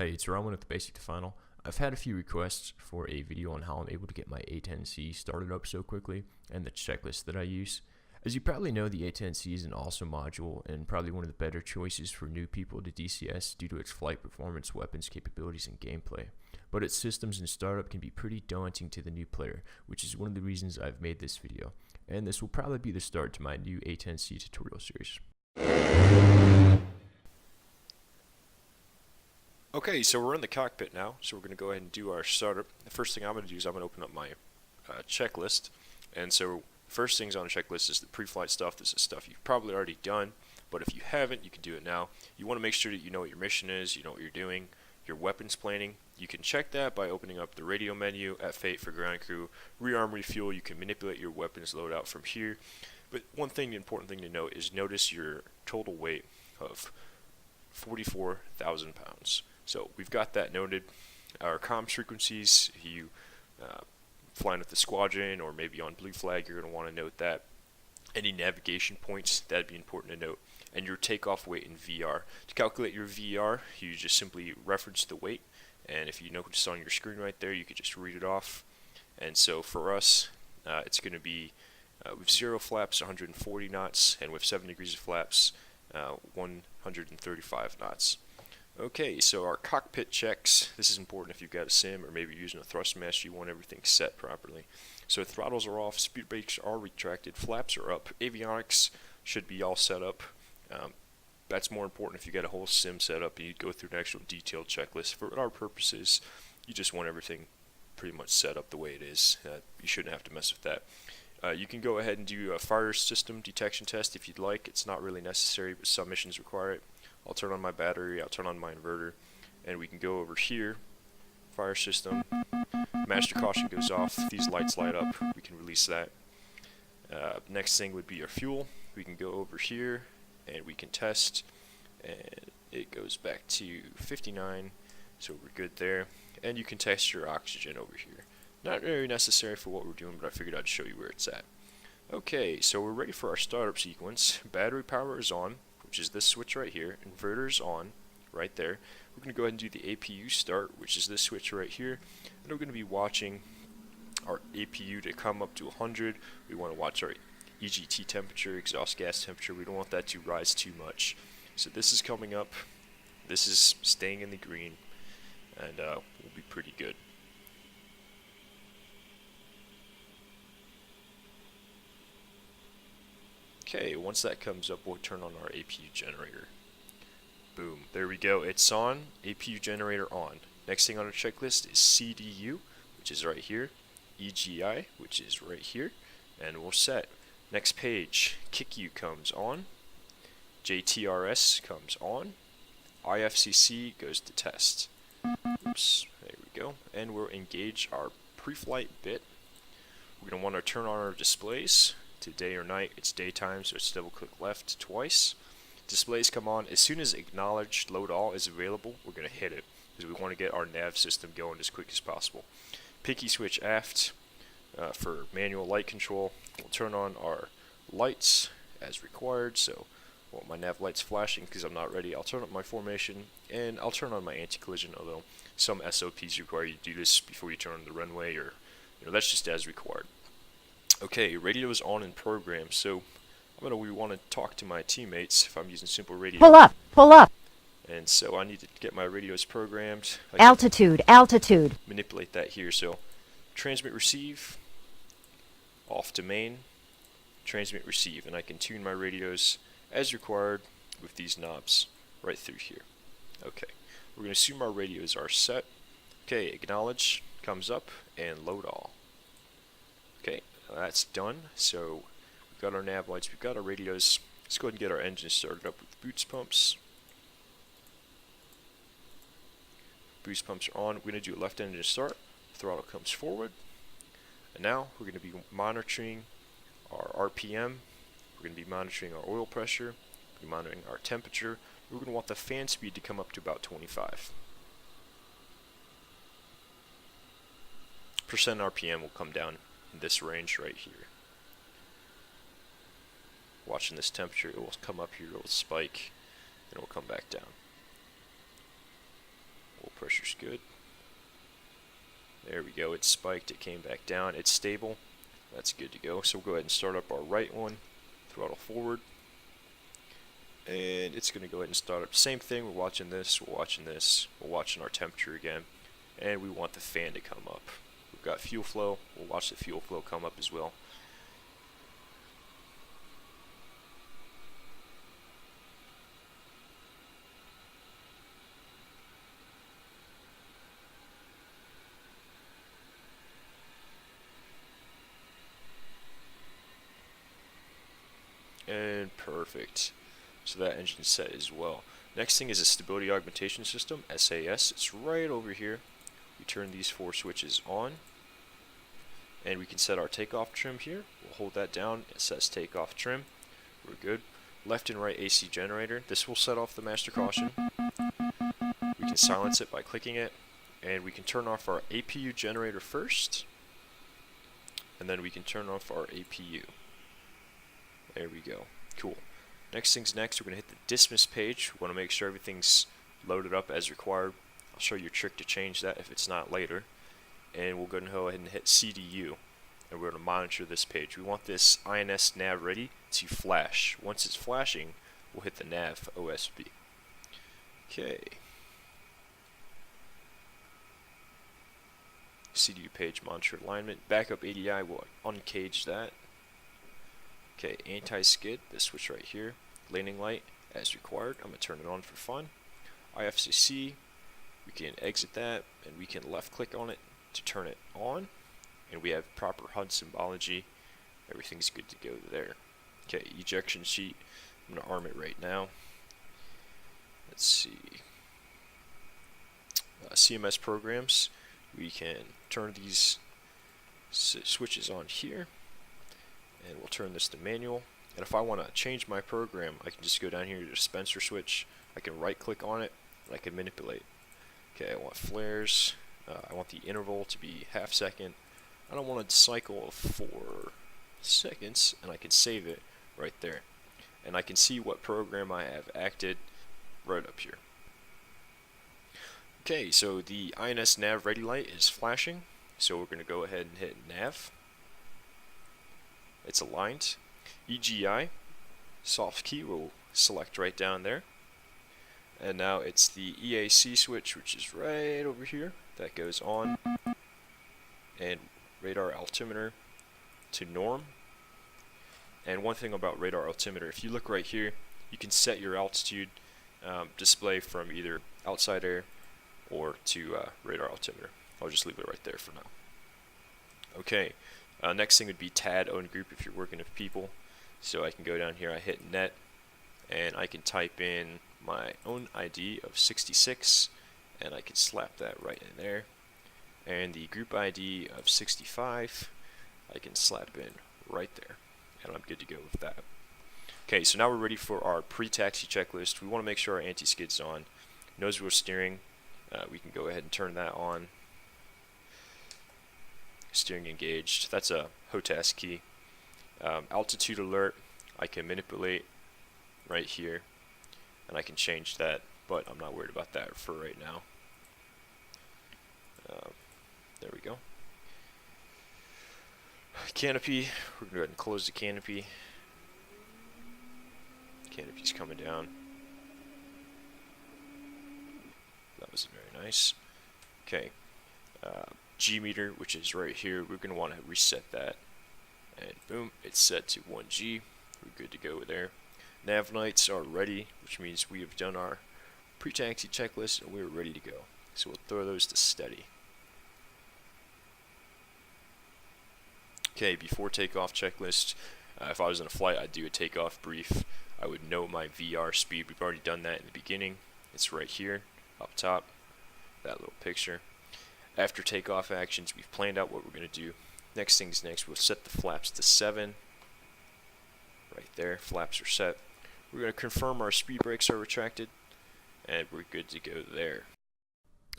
Hey, it's Rowan with the Basic to Final. I've had a few requests for a video on how I'm able to get my A10C started up so quickly and the checklist that I use. As you probably know, the A10C is an awesome module and probably one of the better choices for new people to DCS due to its flight performance, weapons capabilities, and gameplay. But its systems and startup can be pretty daunting to the new player, which is one of the reasons I've made this video. And this will probably be the start to my new A10C tutorial series. Okay, so we're in the cockpit now, so we're going to go ahead and do our startup. The first thing I'm going to do is I'm going to open up my checklist. And so first things on the checklist is the pre-flight stuff. This is stuff you've probably already done, but if you haven't, you can do it now. You want to make sure that you know what your mission is, you know what you're doing, your weapons planning. You can check that by opening up the radio menu at Fate for ground crew, rearm, refuel. You can manipulate your weapons loadout from here. But one thing, the important thing to note is notice your total weight of 44,000 pounds. So we've got that noted. Our comms frequencies, if you flying with the squadron or maybe on blue flag, you're going to want to note that. Any navigation points, that'd be important to note. And your takeoff weight in VR. To calculate your VR, you just simply reference the weight. And if you notice on your screen right there, you could just read it off. And so for us, it's going to be with 0 flaps, 140 knots, and with 7 degrees of flaps, 135 knots. Okay, so our cockpit checks. This is important if you've got a sim or maybe you're using a thrust master, you want everything set properly. So throttles are off, speed brakes are retracted, flaps are up, avionics should be all set up. That's more important if you got a whole sim set up and you go through an actual detailed checklist. For our purposes, you just want everything pretty much set up the way it is. You shouldn't have to mess with that. You can go ahead and do a fire system detection test if you'd like. It's not really necessary, but some missions require it. I'll turn on my battery, I'll turn on my inverter, and we can go over here, fire system, master caution goes off, these lights light up, we can release that. Next thing would be our fuel. We can go over here and we can test, and it goes back to 59, so we're good there. And you can test your oxygen over here. Not very necessary for what we're doing, but I figured I'd show you where it's at. Okay, so we're ready for our startup sequence. Battery power is on, which is this switch right here. Inverter's on right there. We're going to go ahead and do the APU start, which is this switch right here. And we're going to be watching our APU to come up to 100. We want to watch our EGT temperature, exhaust gas temperature. We don't want that to rise too much. So this is coming up. This is staying in the green, and we'll be pretty good. Okay, once that comes up, we'll turn on our APU generator. Boom, there we go, it's on, APU generator on. Next thing on our checklist is CDU, which is right here, EGI, which is right here, and we're set. Next page, KICU comes on, JTRS comes on, IFCC goes to test. Oops, there we go, and we'll engage our pre-flight bit. We're going to want to turn on our displays. To day or night, it's daytime, so it's double click left twice. Displays come on. As soon as acknowledged load all is available, we're going to hit it because we want to get our nav system going as quick as possible. Pinky switch aft for manual light control. We'll turn on our lights as required, so I want my nav lights flashing because I'm not ready. I'll turn up my formation and I'll turn on my anti-collision, although some SOPs require you to do this before you turn on the runway, or that's just as required. Okay, radio is on in program, so we want to talk to my teammates if I'm using simple radio. Pull up. And so I need to get my radios programmed. Altitude. Manipulate that here, so transmit receive, off to main, transmit receive, and I can tune my radios as required with these knobs right through here. Okay, we're going to assume our radios are set. Okay, acknowledge comes up and load all. Okay. That's done. So we've got our nav lights, we've got our radios. Let's go ahead and get our engines started up with boost pumps. Boost pumps are on. We're going to do a left engine start. Throttle comes forward. And now we're going to be monitoring our RPM. We're going to be monitoring our oil pressure. We're going to be monitoring our temperature. We're going to want the fan speed to come up to about 25. Percent RPM will come down in this range right here. Watching this temperature, it will come up here, it will spike, and it will come back down. We'll pressure's good. There we go, it's spiked, it came back down, it's stable. That's good to go. So we'll go ahead and start up our right one, throttle forward. And it's going to go ahead and start up. Same thing, we're watching this, we're watching this, we're watching our temperature again. And we want the fan to come up. We've got fuel flow, we'll watch the fuel flow come up as well. And perfect. So that engine's set as well. Next thing is a stability augmentation system, SAS. It's right over here. We turn these 4 switches on. And we can set our takeoff trim here. We'll hold that down. It says takeoff trim. We're good. Left and right AC generator. This will set off the master caution. We can silence it by clicking it. And we can turn off our APU generator first. And then we can turn off our APU. There we go. Cool. Next thing's next, we're going to hit the dismiss page. We want to make sure everything's loaded up as required. I'll show you a trick to change that if it's not later. And we'll go ahead and hit CDU. And we're going to monitor this page. We want this INS nav ready to flash. Once it's flashing, we'll hit the nav OSB. Okay. CDU page monitor alignment. Backup ADI will uncage that. Okay, anti-skid, this switch right here, landing light as required. I'm going to turn it on for fun. IFCC, we can exit that and we can left click on it to turn it on. And we have proper HUD symbology. Everything's good to go there. Okay, ejection sheet, I'm going to arm it right now. Let's see. CMS programs, we can turn these switches on here. And we'll turn this to manual. And if I want to change my program, I can just go down here to the dispenser switch. I can right click on it and I can manipulate. Okay, I want flares. I want the interval to be ½ second. I don't want to cycle 4 seconds, and I can save it right there. And I can see what program I have acted right up here. Okay, so the INS nav ready light is flashing. So we're going to go ahead and hit nav. It's aligned. EGI, soft key, will select right down there. And now it's the EAC switch, which is right over here, that goes on. And radar altimeter to norm. And one thing about radar altimeter, if you look right here, you can set your altitude display from either outside air or to radar altimeter. I'll just leave it right there for now. Okay. Next thing would be TAD own group if you're working with people. So I can go down here, I hit net, and I can type in my own ID of 66, and I can slap that right in there. And the group ID of 65, I can slap in right there, and I'm good to go with that. Okay, so now we're ready for our pre-taxi checklist. We want to make sure our anti-skid's on. Nose wheel steering, we can go ahead and turn that on. Steering engaged, that's a HOTAS key. Altitude alert, I can manipulate right here, and I can change that, but I'm not worried about that for right now. There we go. Canopy, we're going to go ahead and close the canopy. Canopy's coming down. That was very nice. Okay. G meter, which is right here, we're going to want to reset that, and boom, it's set to 1G. We're good to go there. Nav lights are ready, which means we have done our pre-taxi checklist and we're ready to go. So we'll throw those to steady. Okay, before takeoff checklist, if I was in a flight, I'd do a takeoff brief. I would know my VR speed. We've already done that in the beginning. It's right here, up top, that little picture. After takeoff actions, we've planned out what we're going to do. Next thing's next, we'll set the flaps to 7. Right there, flaps are set. We're going to confirm our speed brakes are retracted, and we're good to go there.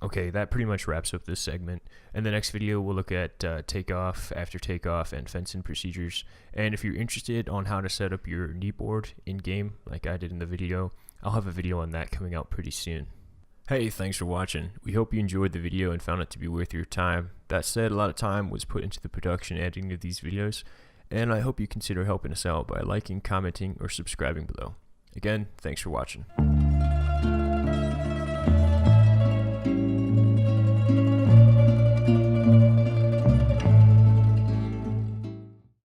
Okay, that pretty much wraps up this segment. In the next video, we'll look at takeoff, after takeoff, and fencing procedures. And if you're interested on how to set up your knee board in-game, like I did in the video, I'll have a video on that coming out pretty soon. Hey, thanks for watching. We hope you enjoyed the video and found it to be worth your time. That said, a lot of time was put into the production and editing of these videos, and I hope you consider helping us out by liking, commenting, or subscribing below. Again, thanks for watching.